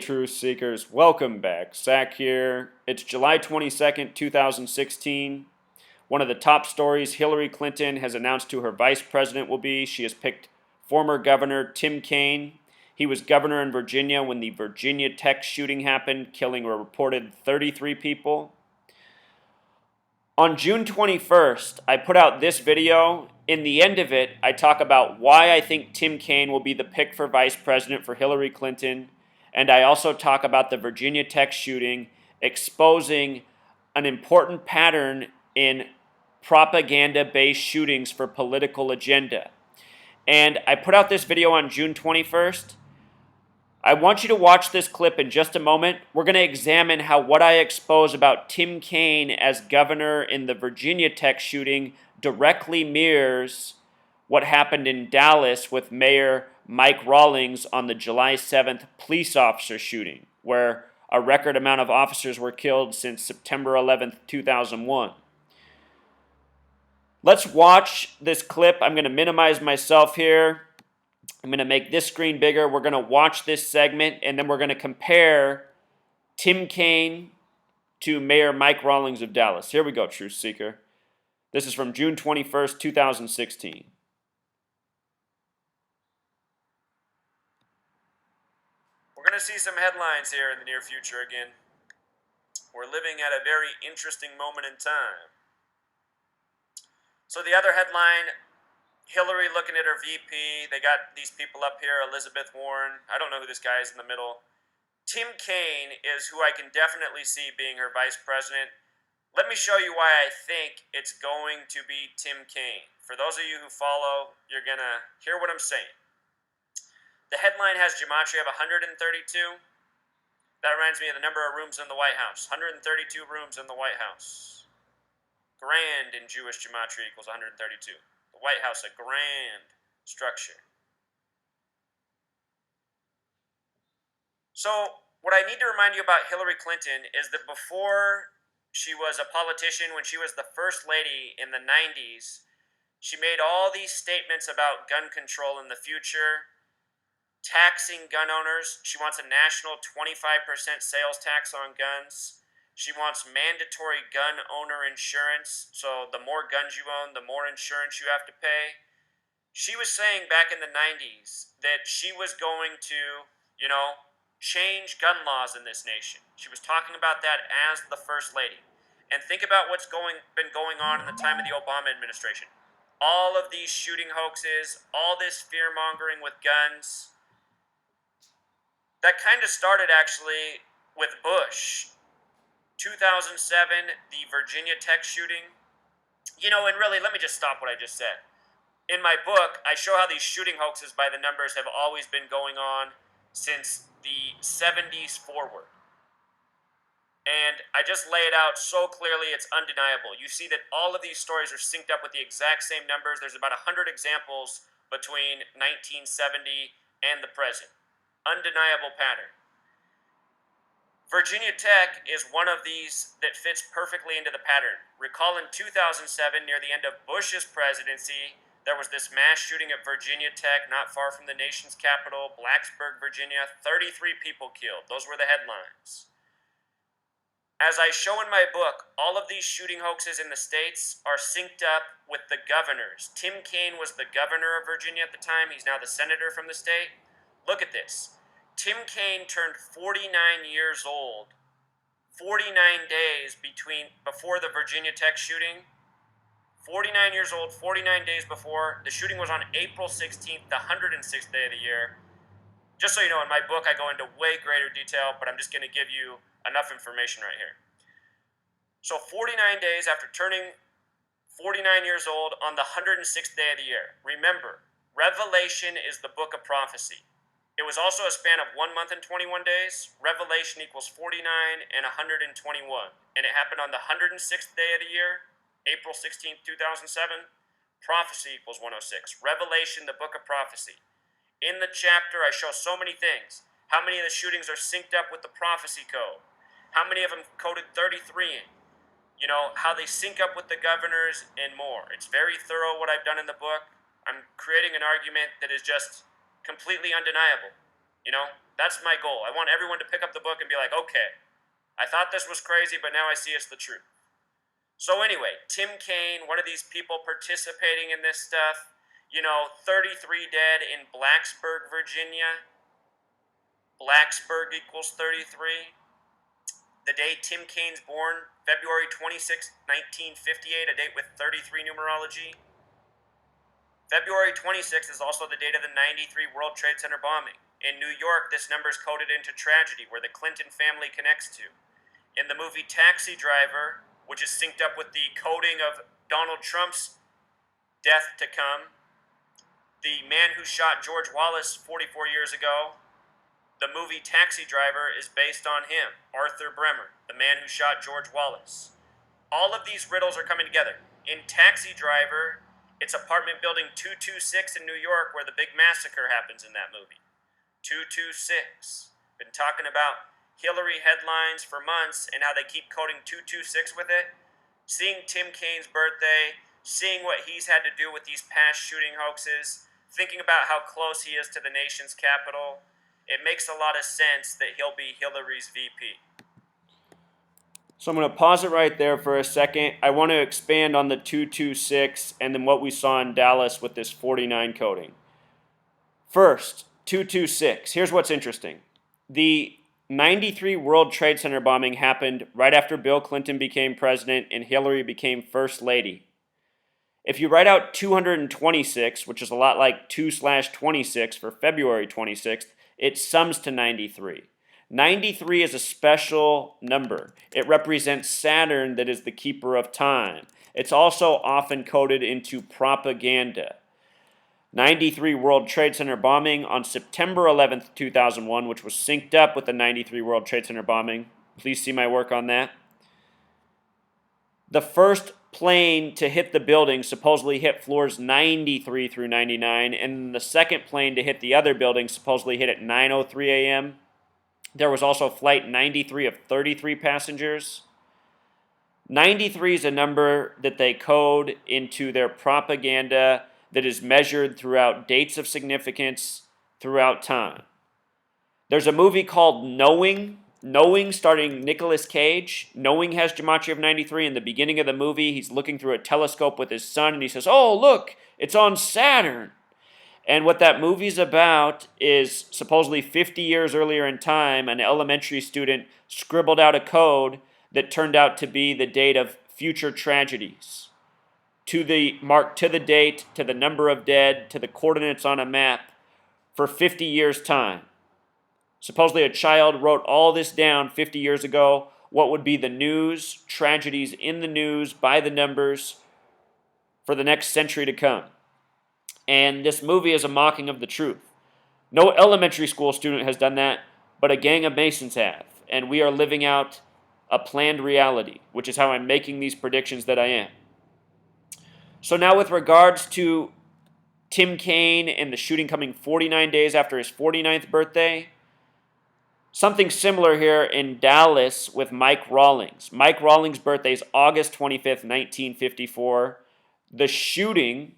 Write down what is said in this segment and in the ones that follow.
Truth Seekers, welcome back. Zach here. It's July 22nd, 2016. One of the top stories Hillary Clinton has announced who her vice president will be. She has picked former Governor Tim Kaine. He was governor in Virginia when the Virginia Tech shooting happened, killing a reported 33 people. On June 21st, I put out this video. In the end of it, I talk about why I think Tim Kaine will be the pick for vice president for Hillary Clinton. And I also talk about the Virginia Tech shooting, exposing an important pattern in propaganda-based shootings for political agenda. And I put out this video on June 21st. I want you to watch this clip in just a moment. We're going to examine how what I expose about Tim Kaine as governor in the Virginia Tech shooting directly mirrors what happened in Dallas with Mayor Mike Rawlings on the July 7th police officer shooting, where a record amount of officers were killed since September 11th, 2001. Let's watch this clip. I'm going to minimize myself here. I'm going to make this screen bigger. We're going to watch this segment, and then we're going to compare Tim Kaine to Mayor Mike Rawlings of Dallas. Here we go, Truth Seeker. This is from June 21st, 2016. We're going to see some headlines here in the near future again. We're living at a very interesting moment in time. So the other headline, Hillary looking at her VP. They got these people up here, Elizabeth Warren. I don't know who this guy is in the middle. Tim Kaine is who I can definitely see being her vice president. Let me show you why I think it's going to be Tim Kaine. For those of you who follow, you're going to hear what I'm saying. The headline has Gematria of 132. That reminds me of the number of rooms in the White House. 132 rooms in the White House. Grand in Jewish Gematria equals 132. The White House, a grand structure. So, what I need to remind you about Hillary Clinton is that before she was a politician, when she was the first lady in the 90s, she made all these statements about gun control in the future, taxing gun owners. She wants a national 25% sales tax on guns. She wants mandatory gun owner insurance, so the more guns you own, the more insurance you have to pay. She was saying back in the 90s that she was going to, change gun laws in this nation. She was talking about that as the First Lady. And think about what's been going on in the time of the Obama administration. All of these shooting hoaxes, all this fear-mongering with guns. That kind of started actually with Bush. 2007, the Virginia Tech shooting. And really, let me just stop what I just said. In my book, I show how these shooting hoaxes by the numbers have always been going on since the 70s forward. And I just lay it out so clearly, it's undeniable. You see that all of these stories are synced up with the exact same numbers. There's about 100 examples between 1970 and the present. Undeniable pattern. Virginia Tech is one of these that fits perfectly into the pattern. Recall in 2007, near the end of Bush's presidency, there was this mass shooting at Virginia Tech, not far from the nation's capital, Blacksburg, Virginia. 33 people killed. Those were the headlines. As I show in my book, all of these shooting hoaxes in the states are synced up with the governors. Tim Kaine was the governor of Virginia at the time. He's now the senator from the state. Look at this. Tim Kaine turned 49 years old, 49 days before the Virginia Tech shooting. 49 years old, 49 days before. The shooting was on April 16th, the 106th day of the year. Just so you know, in my book, I go into way greater detail, but I'm just going to give you enough information right here. So 49 days after turning 49 years old on the 106th day of the year. Remember, Revelation is the book of prophecy. It was also a span of 1 month and 21 days. Revelation equals 49 and 121. And it happened on the 106th day of the year, April 16th, 2007. Prophecy equals 106. Revelation, the book of prophecy. In the chapter, I show so many things. How many of the shootings are synced up with the prophecy code? How many of them coded 33 in? How they sync up with the governors and more. It's very thorough what I've done in the book. I'm creating an argument that is just completely undeniable. You know, that's my goal. I want everyone to pick up the book and be like, okay, I thought this was crazy, but now I see it's the truth. So anyway, Tim Kaine, one of these people participating in this stuff, 33 dead in Blacksburg, Virginia. Blacksburg equals 33. The day Tim Kaine's born, February 26, 1958, a date with 33 numerology. February 26th is also the date of the 93 World Trade Center bombing. In New York, this number is coded into tragedy, where the Clinton family connects to. In the movie Taxi Driver, which is synced up with the coding of Donald Trump's death to come, the man who shot George Wallace 44 years ago, the movie Taxi Driver is based on him, Arthur Bremer, the man who shot George Wallace. All of these riddles are coming together. In Taxi Driver, it's apartment building 226 in New York where the big massacre happens in that movie. 226. Been talking about Hillary headlines for months and how they keep coding 226 with it. Seeing Tim Kaine's birthday, seeing what he's had to do with these past shooting hoaxes, thinking about how close he is to the nation's capital, it makes a lot of sense that he'll be Hillary's VP. So I'm going to pause it right there for a second. I want to expand on the 226 and then what we saw in Dallas with this 49 coding. First, 226. Here's what's interesting. The 93 World Trade Center bombing happened right after Bill Clinton became president and Hillary became first lady. If you write out 226, which is a lot like 2/26 for February 26th, it sums to 93. 93 is a special number. It represents Saturn, that is the keeper of time. It's also often coded into propaganda. 93 World Trade Center bombing on September 11th, 2001, which was synced up with the 93 World Trade Center bombing. Please see my work on that. The first plane to hit the building supposedly hit floors 93 through 99, and the second plane to hit the other building supposedly hit at 9:03 a.m. There was also flight 93 of 33 passengers. 93 is a number that they code into their propaganda that is measured throughout dates of significance throughout time. There's a movie called Knowing, starring Nicolas Cage. Knowing has Gematria of 93. In the beginning of the movie, he's looking through a telescope with his son, and he says, "Oh, look, it's on Saturn." And what that movie's about is supposedly 50 years earlier in time, an elementary student scribbled out a code that turned out to be the date of future tragedies. To the mark, to the date, to the number of dead, to the coordinates on a map for 50 years' time. Supposedly a child wrote all this down 50 years ago, what would be the news, tragedies in the news by the numbers for the next century to come. And this movie is a mocking of the truth. No elementary school student has done that, but a gang of Masons have. And we are living out a planned reality, which is how I'm making these predictions that I am. So now with regards to Tim Kaine and the shooting coming 49 days after his 49th birthday, something similar here in Dallas with Mike Rawlings. Mike Rawlings' birthday is August 25th, 1954. The shooting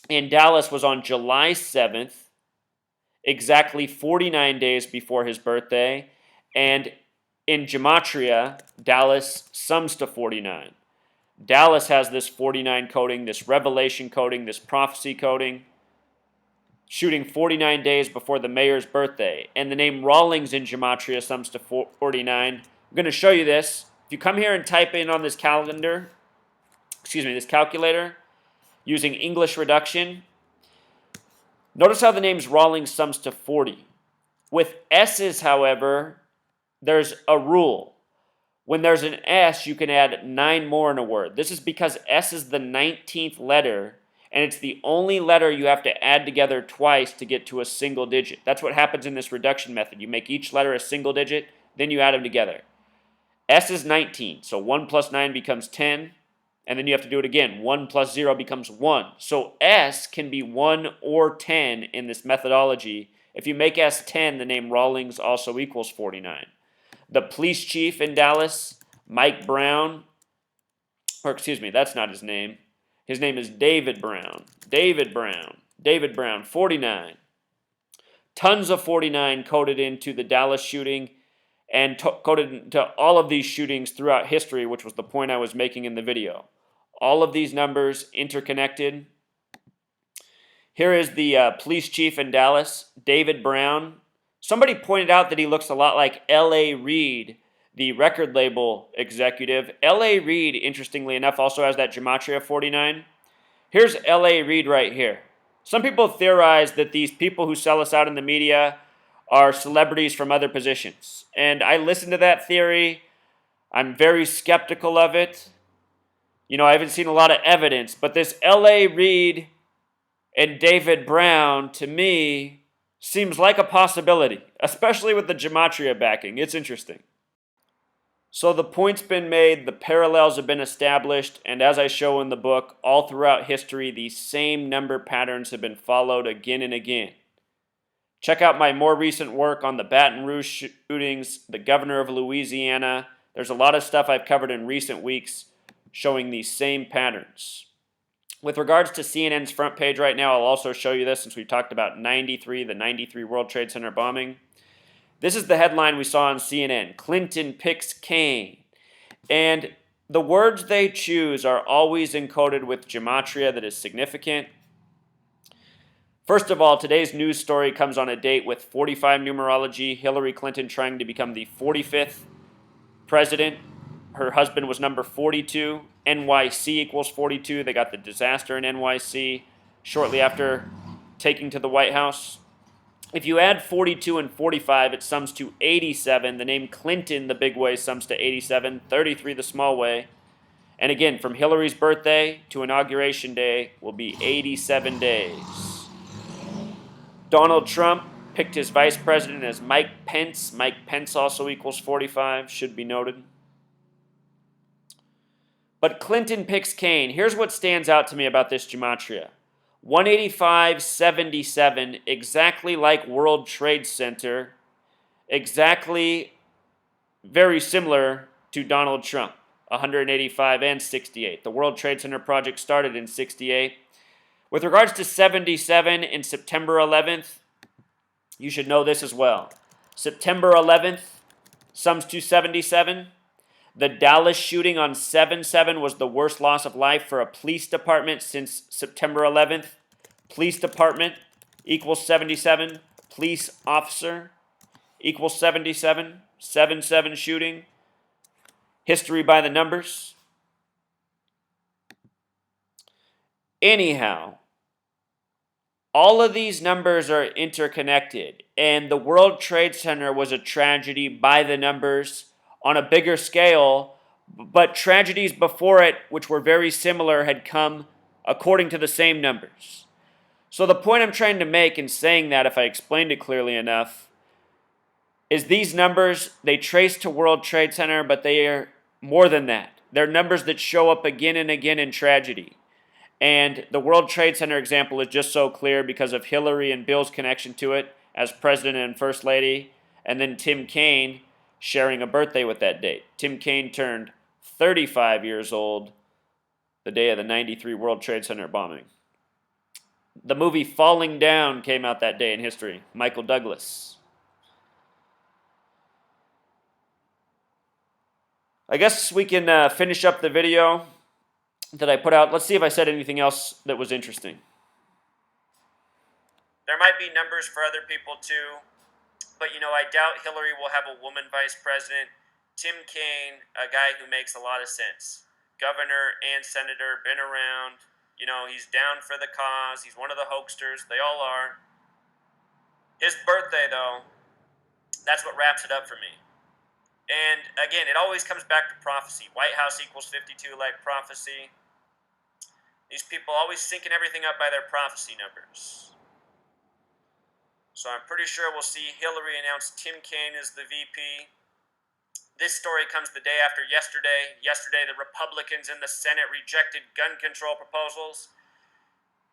in Dallas was on July 7th, exactly 49 days before his birthday. And in Gematria, Dallas sums to 49. Dallas has this 49 coding, this revelation coding, this prophecy coding, shooting 49 days before the mayor's birthday. And the name Rawlings in Gematria sums to 49. I'm going to show you this. If you come here and type in on this this calculator, using English reduction, notice how the name's Rawlings sums to 40. With S's, however, there's a rule. When there's an S, you can add 9 more in a word. This is because S is the 19th letter, and it's the only letter you have to add together twice to get to a single digit. That's what happens in this reduction method. You make each letter a single digit, then you add them together. S is 19, so 1 plus 9 becomes 10, and then you have to do it again. 1 plus 0 becomes 1. So S can be 1 or 10 in this methodology. If you make S 10, the name Rawlings also equals 49. The police chief in Dallas, Mike Brown, that's not his name. His name is David Brown. David Brown, 49. Tons of 49 coded into the Dallas shooting and coded into all of these shootings throughout history, which was the point I was making in the video. All of these numbers interconnected. Here is the police chief in Dallas, David Brown. Somebody pointed out that he looks a lot like L.A. Reid, the record label executive. L.A. Reid, interestingly enough, also has that Gematria 49. Here's L.A. Reid right here. Some people theorize that these people who sell us out in the media are celebrities from other positions. And I listen to that theory. I'm very skeptical of it. You know, I haven't seen a lot of evidence, but this L.A. Reid and David Brown, to me, seems like a possibility, especially with the Gematria backing. It's interesting. So the point's been made, the parallels have been established, and as I show in the book, all throughout history, these same number patterns have been followed again and again. Check out my more recent work on the Baton Rouge shootings, the governor of Louisiana. There's a lot of stuff I've covered in recent weeks showing these same patterns. With regards to CNN's front page right now, I'll also show you this since we talked about the 93 World Trade Center bombing. This is the headline we saw on CNN, Clinton picks Kaine. And the words they choose are always encoded with gematria that is significant. First of all, today's news story comes on a date with 45 numerology, Hillary Clinton trying to become the 45th president. Her husband was number 42. NYC equals 42. They got the disaster in NYC shortly after taking to the White House. If you add 42 and 45, it sums to 87. The name Clinton, the big way, sums to 87. 33, the small way. And again, from Hillary's birthday to Inauguration Day will be 87 days. Donald Trump picked his vice president as Mike Pence. Mike Pence also equals 45, should be noted. But Clinton picks Kaine. Here's what stands out to me about this gematria. 185.77, exactly like World Trade Center, exactly very similar to Donald Trump, 185 and 68. The World Trade Center project started in 68. With regards to 77 and September 11th, you should know this as well. September 11th sums to 77. The Dallas shooting on 7/7 was the worst loss of life for a police department since September 11th. Police department equals 77. Police officer equals 77. 7/7 shooting. History by the numbers. Anyhow, all of these numbers are interconnected, and the World Trade Center was a tragedy by the numbers on a bigger scale, but tragedies before it, which were very similar, had come according to the same numbers. So the point I'm trying to make in saying that, if I explained it clearly enough, is these numbers, they trace to World Trade Center, but they are more than that. They're numbers that show up again and again in tragedy. And the World Trade Center example is just so clear because of Hillary and Bill's connection to it as President and First Lady, and then Tim Kaine sharing a birthday with that date. Tim Kaine turned 35 years old the day of the 93 World Trade Center bombing. The movie Falling Down came out that day in history. Michael Douglas. I guess we can finish up the video that I put out. Let's see if I said anything else that was interesting. There might be numbers for other people too, but I doubt Hillary will have a woman vice president. Tim Kaine, a guy who makes a lot of sense. Governor and senator, been around. He's down for the cause. He's one of the hoaxsters. They all are. His birthday, though, that's what wraps it up for me. And again, it always comes back to prophecy. White House equals 52 like prophecy. These people always syncing everything up by their prophecy numbers. So I'm pretty sure we'll see Hillary announce Tim Kaine as the VP. This story comes the day after yesterday. Yesterday, the Republicans in the Senate rejected gun control proposals.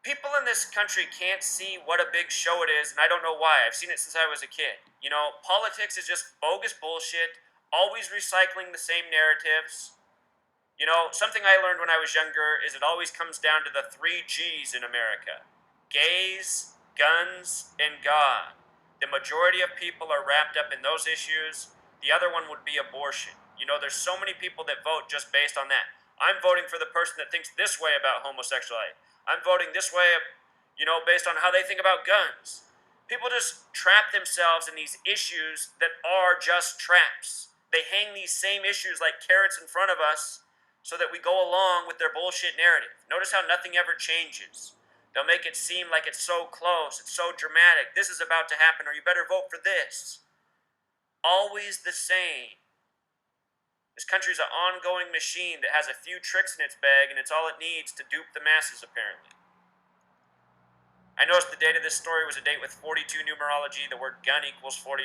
People in this country can't see what a big show it is, and I don't know why. I've seen it since I was a kid. Politics is just bogus bullshit, always recycling the same narratives. Something I learned when I was younger is it always comes down to the 3 G's in America. Gays, guns, and God. The majority of people are wrapped up in those issues. The other one would be abortion. There's so many people that vote just based on that. I'm voting for the person that thinks this way about homosexuality. I'm voting this way, based on how they think about guns. People just trap themselves in these issues that are just traps. They hang these same issues like carrots in front of us so that we go along with their bullshit narrative. Notice how nothing ever changes. They'll make it seem like it's so close, it's so dramatic. This is about to happen, or you better vote for this. Always the same. This country's an ongoing machine that has a few tricks in its bag, and it's all it needs to dupe the masses, apparently. I noticed the date of this story was a date with 42 numerology. The word gun equals 42.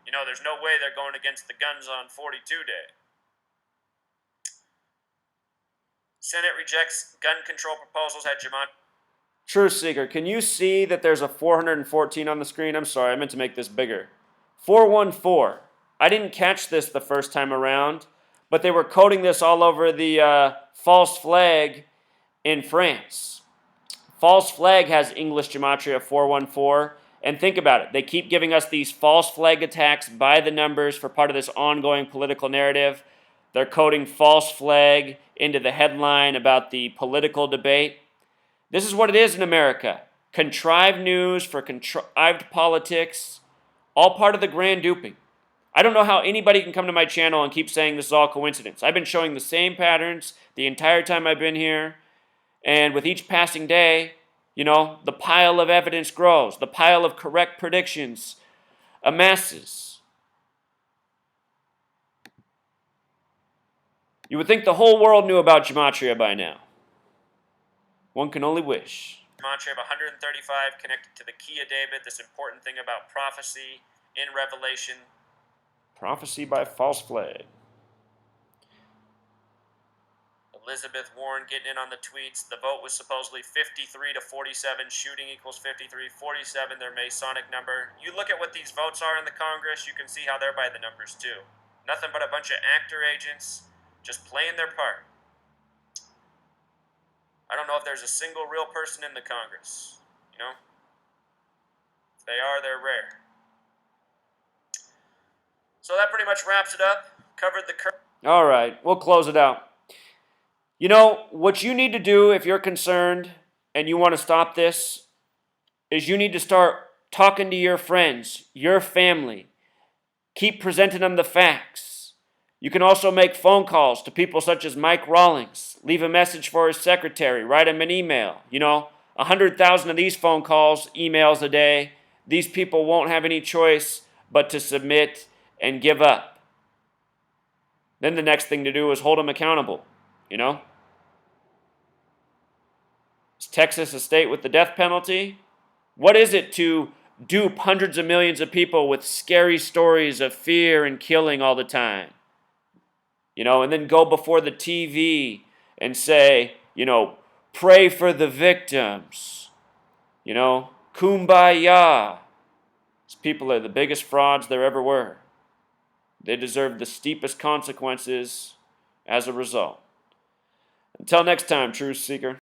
There's no way they're going against the guns on 42 Day. Senate rejects gun control proposals at Gematria. Truth Seeker, can you see that there's a 414 on the screen? I'm sorry, I meant to make this bigger. 414. I didn't catch this the first time around, but they were coding this all over the false flag in France. False flag has English Gematria 414. And think about it. They keep giving us these false flag attacks by the numbers for part of this ongoing political narrative. They're coding false flag into the headline about the political debate. This is what it is in America. Contrived news for contrived politics, all part of the grand duping. I don't know how anybody can come to my channel and keep saying this is all coincidence. I've been showing the same patterns the entire time I've been here, and with each passing day, the pile of evidence grows. The pile of correct predictions amasses. You would think the whole world knew about Gematria by now. One can only wish. Gematria of 135 connected to the key of David, this important thing about prophecy in Revelation. Prophecy by false flag. Elizabeth Warren getting in on the tweets. The vote was supposedly 53 to 47. Shooting equals 53. 47, their Masonic number. You look at what these votes are in the Congress, you can see how they're by the numbers too. Nothing but a bunch of actor agents just playing their part. I don't know if there's a single real person in the Congress. If they are, they're rare. So that pretty much wraps it up. Covered the current. All right, we'll close it out. What you need to do if you're concerned and you want to stop this is you need to start talking to your friends, your family. Keep presenting them the facts. You can also make phone calls to people such as Mike Rawlings. Leave a message for his secretary. Write him an email. 100,000 of these phone calls, emails a day. These people won't have any choice but to submit and give up. Then the next thing to do is hold them accountable. Is Texas a state with the death penalty? What is it to dupe hundreds of millions of people with scary stories of fear and killing all the time? And then go before the TV and say, pray for the victims. Kumbaya. These people are the biggest frauds there ever were. They deserve the steepest consequences as a result. Until next time, Truth Seeker.